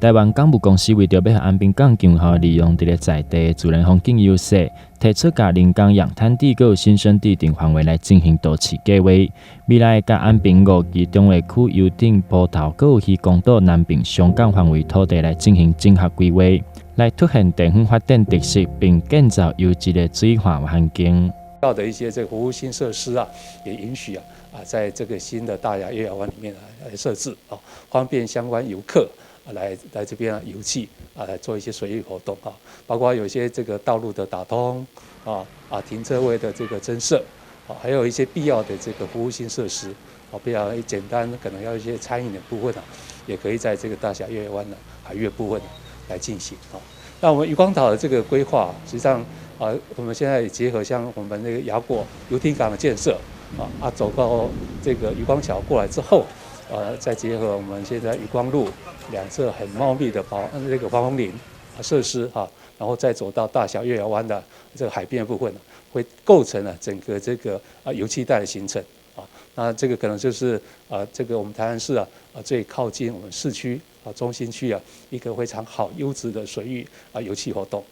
台湾港务公司为着要让安平港更好利用这个在地的自然风景优势，提出甲临港洋滩地和新生地等范围来进行都市计划。未来甲安平5期中卫区游艇埔头和有渔港岛南平双港范围土地来进行整合规划，来凸显地方发展特色，并建造优质的水化环境。到的一些这个服务性设施啊，也允许在这个新的大雅月牙湾里面来设置方便相关游客来这边游憩来做一些水域活动包括有一些这个道路的打通停车位的这个增设还有一些必要的这个服务性设施比较简单，可能要一些餐饮的部分也可以在这个大雅月牙湾的海域部分来进行那我们渔光岛的这个规划，实际上我们现在也结合像我们那个雅果游艇港的建设走到这个渔光桥过来之后，再结合我们现在渔光路两侧很茂密的那个防风林设施然后再走到大小月牙湾的这个海边的部分会构成了整个这个游憩带的形成那这个可能就是这个我们台南市最靠近我们市区中心区一个非常好优质的水域游憩活动。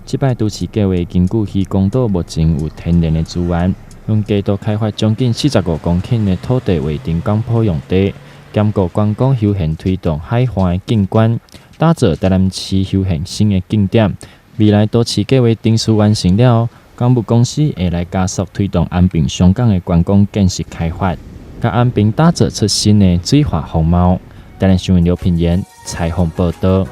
这摆都市计划根据渔港岛目前有天然的资源，用加度开发将近45公顷的土地为定港埔用地，兼顾观光休闲推动海岸的景观，打造台南市休闲新的景点。未来都市计划定数完成了，港务公司会来加速推动安平双港的观光建设开发，甲安平打造出新的水化风貌。台南新闻刘品言采访报道。